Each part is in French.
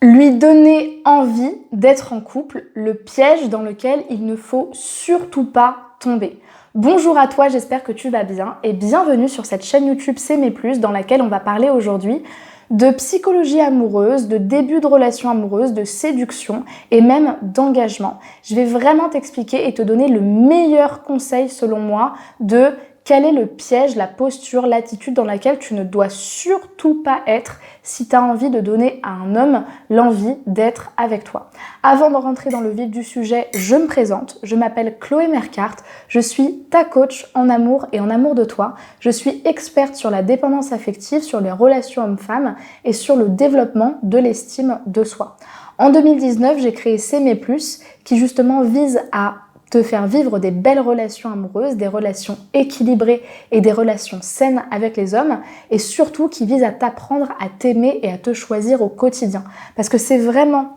Lui donner envie d'être en couple, le piège dans lequel il ne faut surtout pas tomber. Bonjour à toi, j'espère que tu vas bien et bienvenue sur cette chaîne YouTube S'aimer plus dans laquelle on va parler aujourd'hui de psychologie amoureuse, de début de relation amoureuse, de séduction et même d'engagement. Je vais vraiment t'expliquer et te donner le meilleur conseil selon moi de quel est le piège, la posture, l'attitude dans laquelle tu ne dois surtout pas être si tu as envie de donner à un homme l'envie d'être avec toi. Avant de rentrer dans le vif du sujet, je me présente. Je m'appelle Chloé Mercart. Je suis ta coach en amour et en amour de toi. Je suis experte sur la dépendance affective, sur les relations hommes-femmes et sur le développement de l'estime de soi. En 2019, j'ai créé S'aimer plus qui justement vise à te faire vivre des belles relations amoureuses, des relations équilibrées et des relations saines avec les hommes et surtout qui vise à t'apprendre à t'aimer et à te choisir au quotidien. Parce que c'est vraiment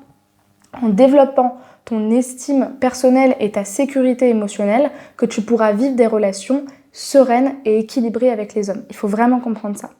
en développant ton estime personnelle et ta sécurité émotionnelle que tu pourras vivre des relations sereines et équilibrées avec les hommes. Il faut vraiment comprendre ça.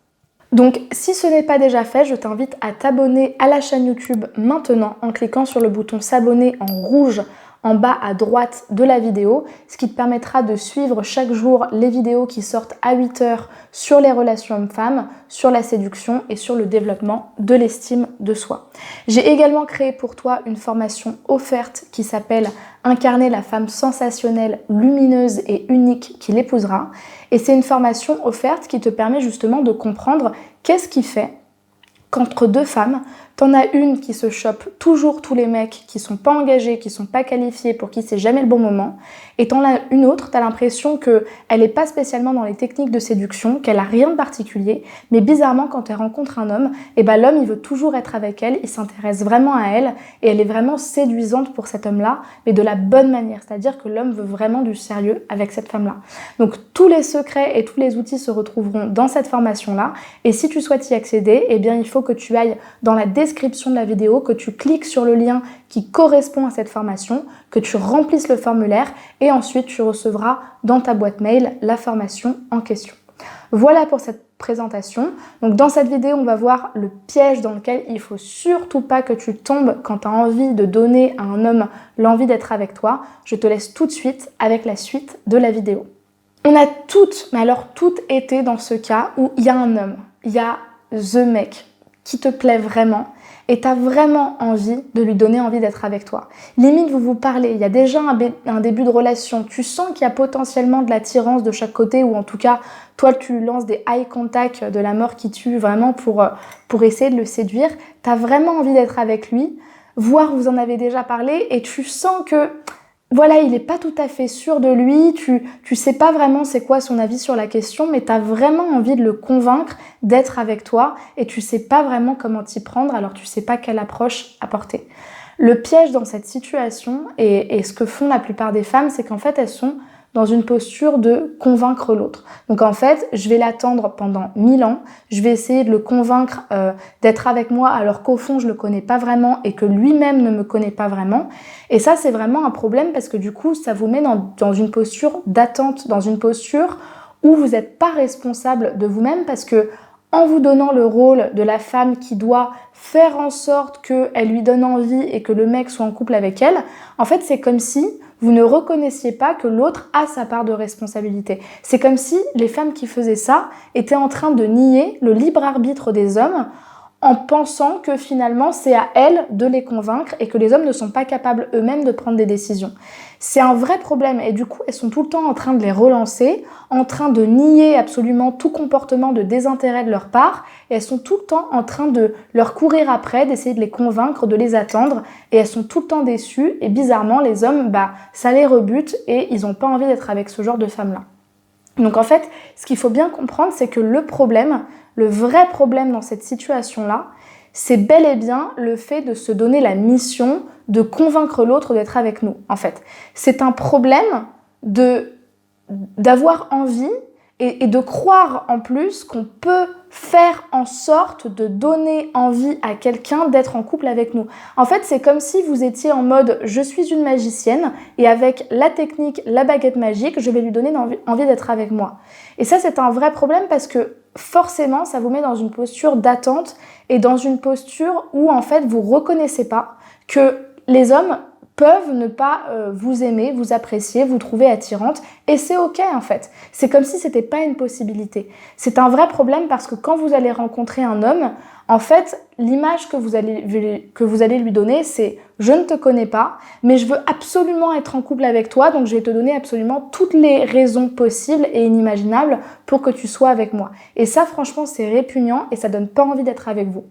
Donc, si ce n'est pas déjà fait, je t'invite à t'abonner à la chaîne YouTube maintenant en cliquant sur le bouton s'abonner en rouge en bas à droite de la vidéo, ce qui te permettra de suivre chaque jour les vidéos qui sortent à 8h sur les relations hommes-femmes, sur la séduction et sur le développement de l'estime de soi. J'ai également créé pour toi une formation offerte qui s'appelle Incarner la femme sensationnelle, lumineuse et unique qui l'épousera. Et c'est une formation offerte qui te permet justement de comprendre qu'est-ce qui fait qu'entre deux femmes, t'en as une qui se chope toujours tous les mecs qui sont pas engagés, qui sont pas qualifiés, pour qui c'est jamais le bon moment, et t'en as une autre, t'as l'impression qu'elle est pas spécialement dans les techniques de séduction, qu'elle a rien de particulier, mais bizarrement quand elle rencontre un homme, et ben l'homme il veut toujours être avec elle, il s'intéresse vraiment à elle, et elle est vraiment séduisante pour cet homme-là, mais de la bonne manière, c'est-à-dire que l'homme veut vraiment du sérieux avec cette femme-là. Donc tous les secrets et tous les outils se retrouveront dans cette formation-là, et si tu souhaites y accéder, eh bien il faut que tu ailles dans la description de la vidéo, que tu cliques sur le lien qui correspond à cette formation, que tu remplisses le formulaire et ensuite tu recevras dans ta boîte mail la formation en question. Voilà pour cette présentation. Donc dans cette vidéo, on va voir le piège dans lequel il faut surtout pas que tu tombes quand tu as envie de donner à un homme l'envie d'être avec toi. Je te laisse tout de suite avec la suite de la vidéo. On a toutes, mais alors toutes été dans ce cas où il y a un homme, il y a the mec qui te plaît vraiment et tu as vraiment envie de lui donner envie d'être avec toi. Limite, vous parlez, il y a déjà un début de relation, tu sens qu'il y a potentiellement de l'attirance de chaque côté ou en tout cas, toi, tu lances des eye contact de la mort qui tue vraiment pour essayer de le séduire. Tu as vraiment envie d'être avec lui, voire vous en avez déjà parlé et tu sens que voilà, il n'est pas tout à fait sûr de lui, tu sais pas vraiment c'est quoi son avis sur la question, mais tu as vraiment envie de le convaincre d'être avec toi et tu sais pas vraiment comment t'y prendre, alors tu sais pas quelle approche apporter. Le piège dans cette situation, et ce que font la plupart des femmes, c'est qu'en fait elles sont dans une posture de convaincre l'autre. Donc en fait, je vais l'attendre pendant 1000 ans, je vais essayer de le convaincre d'être avec moi alors qu'au fond je le connais pas vraiment et que lui-même ne me connaît pas vraiment. Et ça c'est vraiment un problème parce que du coup ça vous met dans une posture d'attente, dans une posture où vous n'êtes pas responsable de vous-même parce que en vous donnant le rôle de la femme qui doit faire en sorte qu'elle lui donne envie et que le mec soit en couple avec elle, en fait c'est comme si vous ne reconnaissiez pas que l'autre a sa part de responsabilité. C'est comme si les femmes qui faisaient ça étaient en train de nier le libre arbitre des hommes en pensant que finalement c'est à elles de les convaincre et que les hommes ne sont pas capables eux-mêmes de prendre des décisions. C'est un vrai problème et du coup elles sont tout le temps en train de les relancer, en train de nier absolument tout comportement de désintérêt de leur part et elles sont tout le temps en train de leur courir après, d'essayer de les convaincre, de les attendre et elles sont tout le temps déçues et bizarrement les hommes, ça les rebute et ils n'ont pas envie d'être avec ce genre de femmes-là. Donc en fait, ce qu'il faut bien comprendre, c'est que le vrai problème dans cette situation-là, c'est bel et bien le fait de se donner la mission de convaincre l'autre d'être avec nous, en fait. C'est un problème d'avoir envie et de croire en plus qu'on peut faire en sorte de donner envie à quelqu'un d'être en couple avec nous. En fait, c'est comme si vous étiez en mode « je suis une magicienne et avec la technique, la baguette magique, je vais lui donner envie d'être avec moi ». Et ça, c'est un vrai problème parce que forcément, ça vous met dans une posture d'attente et dans une posture où en fait, vous reconnaissez pas que les hommes peuvent ne pas vous aimer, vous apprécier, vous trouver attirante, et c'est ok en fait. C'est comme si c'était pas une possibilité. C'est un vrai problème parce que quand vous allez rencontrer un homme, en fait, l'image que vous allez lui donner, c'est « je ne te connais pas, mais je veux absolument être en couple avec toi, donc je vais te donner absolument toutes les raisons possibles et inimaginables pour que tu sois avec moi ». Et ça, franchement, c'est répugnant et ça donne pas envie d'être avec vous.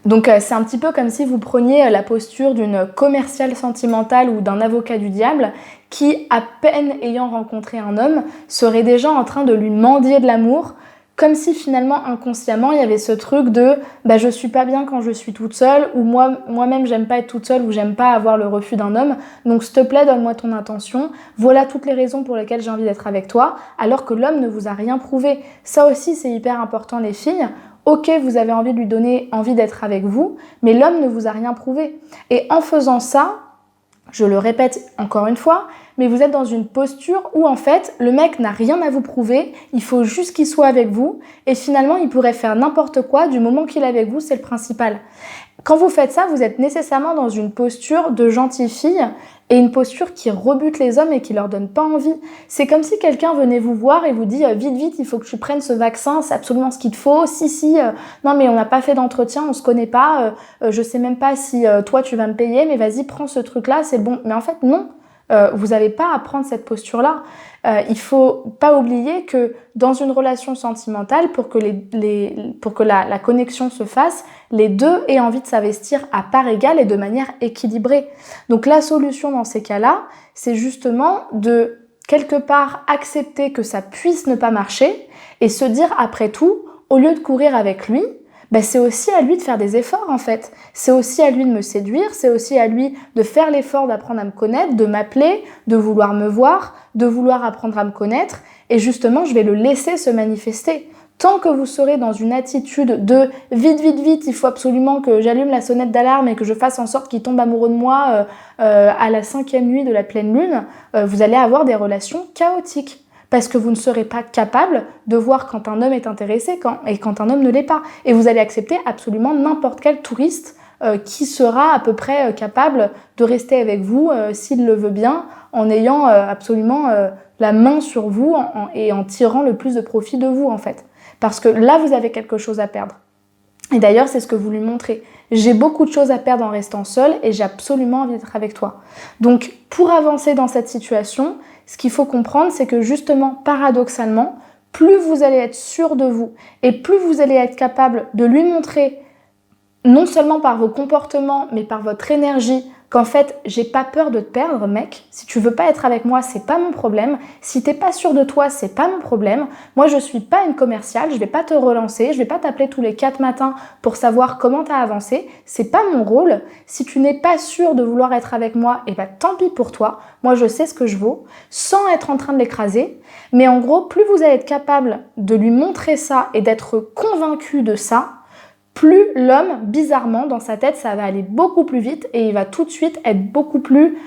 Donc c'est un petit peu comme si vous preniez la posture d'une commerciale sentimentale ou d'un avocat du diable qui, à peine ayant rencontré un homme, serait déjà en train de lui mendier de l'amour, comme si finalement inconsciemment il y avait ce truc de « je suis pas bien quand je suis toute seule » ou « moi-même j'aime pas être toute seule » ou « j'aime pas avoir le refus d'un homme, donc s'il te plaît donne-moi ton intention, voilà toutes les raisons pour lesquelles j'ai envie d'être avec toi », alors que l'homme ne vous a rien prouvé. Ça aussi c'est hyper important les filles. Ok, vous avez envie de lui donner envie d'être avec vous, mais l'homme ne vous a rien prouvé. Et en faisant ça, je le répète encore une fois, mais vous êtes dans une posture où en fait, le mec n'a rien à vous prouver, il faut juste qu'il soit avec vous, et finalement, il pourrait faire n'importe quoi, du moment qu'il est avec vous, c'est le principal. Quand vous faites ça, vous êtes nécessairement dans une posture de gentille fille et une posture qui rebute les hommes et qui leur donne pas envie. C'est comme si quelqu'un venait vous voir et vous dit « vite, vite, il faut que tu prennes ce vaccin, c'est absolument ce qu'il te faut. Si, non mais on n'a pas fait d'entretien, on se connaît pas, je sais même pas si toi tu vas me payer, mais vas-y, prends ce truc-là, c'est bon. » Mais en fait, non. Vous n'avez pas à prendre cette posture-là. Il faut pas oublier que dans une relation sentimentale, pour que, la connexion se fasse, les deux aient envie de s'investir à part égale et de manière équilibrée. Donc la solution dans ces cas-là, c'est justement de quelque part accepter que ça puisse ne pas marcher et se dire après tout, au lieu de courir avec lui, c'est aussi à lui de faire des efforts en fait. C'est aussi à lui de me séduire, c'est aussi à lui de faire l'effort d'apprendre à me connaître, de m'appeler, de vouloir me voir, de vouloir apprendre à me connaître. Et justement, je vais le laisser se manifester. Tant que vous serez dans une attitude de vite, vite, vite, il faut absolument que j'allume la sonnette d'alarme et que je fasse en sorte qu'il tombe amoureux de moi à la 5e nuit de la pleine lune, vous allez avoir des relations chaotiques. Parce que vous ne serez pas capable de voir quand un homme est intéressé et quand un homme ne l'est pas. Et vous allez accepter absolument n'importe quel touriste qui sera à peu près capable de rester avec vous s'il le veut bien, en ayant absolument la main sur vous et en tirant le plus de profit de vous en fait. Parce que là, vous avez quelque chose à perdre. Et d'ailleurs, c'est ce que vous lui montrez. J'ai beaucoup de choses à perdre en restant seule et j'ai absolument envie d'être avec toi. Donc, pour avancer dans cette situation, ce qu'il faut comprendre, c'est que justement, paradoxalement, plus vous allez être sûr de vous et plus vous allez être capable de lui montrer, non seulement par vos comportements, mais par votre énergie, qu'en fait, j'ai pas peur de te perdre, mec. Si tu veux pas être avec moi, c'est pas mon problème. Si t'es pas sûr de toi, c'est pas mon problème. Moi, je suis pas une commerciale, je vais pas te relancer, je vais pas t'appeler tous les 4 matins pour savoir comment t'as avancé. C'est pas mon rôle. Si tu n'es pas sûr de vouloir être avec moi, tant pis pour toi. Moi, je sais ce que je vaux, sans être en train de l'écraser. Mais en gros, plus vous allez être capable de lui montrer ça et d'être convaincu de ça, plus l'homme, bizarrement, dans sa tête, ça va aller beaucoup plus vite et il va tout de suite être beaucoup plus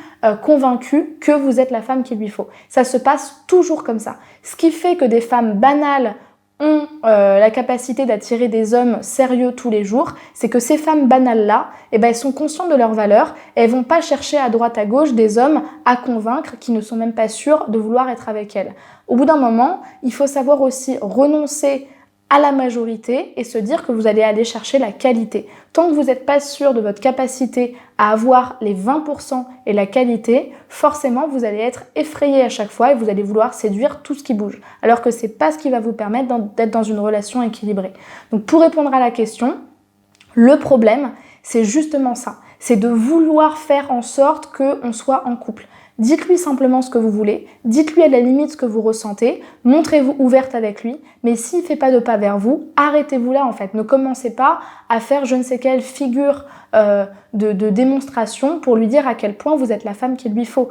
convaincu que vous êtes la femme qu'il lui faut. Ça se passe toujours comme ça. Ce qui fait que des femmes banales ont la capacité d'attirer des hommes sérieux tous les jours, c'est que ces femmes banales-là, elles sont conscientes de leurs valeurs et elles vont pas chercher à droite à gauche des hommes à convaincre qui ne sont même pas sûrs de vouloir être avec elles. Au bout d'un moment, il faut savoir aussi renoncer à la majorité et se dire que vous allez aller chercher la qualité. Tant que vous n'êtes pas sûr de votre capacité à avoir les 20% et la qualité, forcément vous allez être effrayé à chaque fois et vous allez vouloir séduire tout ce qui bouge. Alors que c'est pas ce qui va vous permettre d'être dans une relation équilibrée. Donc pour répondre à la question, le problème, c'est justement ça. C'est de vouloir faire en sorte qu'on soit en couple. Dites-lui simplement ce que vous voulez, dites-lui à la limite ce que vous ressentez, montrez-vous ouverte avec lui, mais s'il ne fait pas de pas vers vous, arrêtez-vous là en fait. Ne commencez pas à faire je ne sais quelle figure de démonstration pour lui dire à quel point vous êtes la femme qu'il lui faut.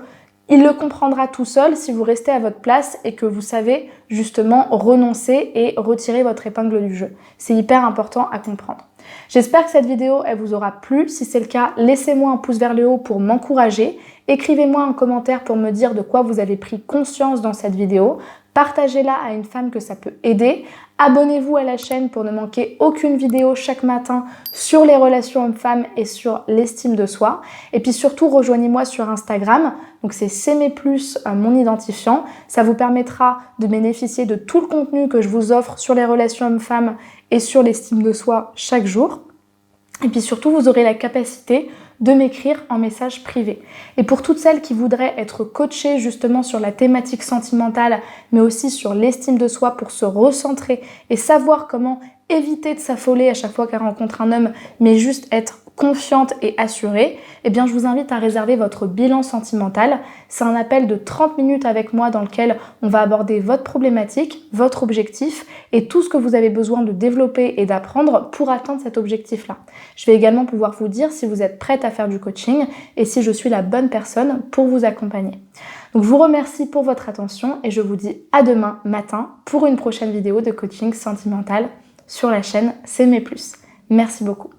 Il le comprendra tout seul si vous restez à votre place et que vous savez justement renoncer et retirer votre épingle du jeu. C'est hyper important à comprendre. J'espère que cette vidéo elle vous aura plu. Si c'est le cas, laissez-moi un pouce vers le haut pour m'encourager. Écrivez-moi un commentaire pour me dire de quoi vous avez pris conscience dans cette vidéo. Partagez-la à une femme que ça peut aider. Abonnez-vous à la chaîne pour ne manquer aucune vidéo chaque matin sur les relations hommes-femmes et sur l'estime de soi. Et puis surtout, rejoignez-moi sur Instagram. Donc c'est @cmais+, mon identifiant. Ça vous permettra de bénéficier de tout le contenu que je vous offre sur les relations hommes-femmes et sur l'estime de soi chaque jour. Et puis surtout, vous aurez la capacité de m'écrire en message privé. Et pour toutes celles qui voudraient être coachées justement sur la thématique sentimentale, mais aussi sur l'estime de soi pour se recentrer et savoir comment éviter de s'affoler à chaque fois qu'elle rencontre un homme, mais juste être confiante et assurée, eh bien je vous invite à réserver votre bilan sentimental. C'est un appel de 30 minutes avec moi dans lequel on va aborder votre problématique, votre objectif et tout ce que vous avez besoin de développer et d'apprendre pour atteindre cet objectif-là. Je vais également pouvoir vous dire si vous êtes prête à faire du coaching et si je suis la bonne personne pour vous accompagner. Donc je vous remercie pour votre attention et je vous dis à demain matin pour une prochaine vidéo de coaching sentimental sur la chaîne C'est Mes Plus. Merci beaucoup.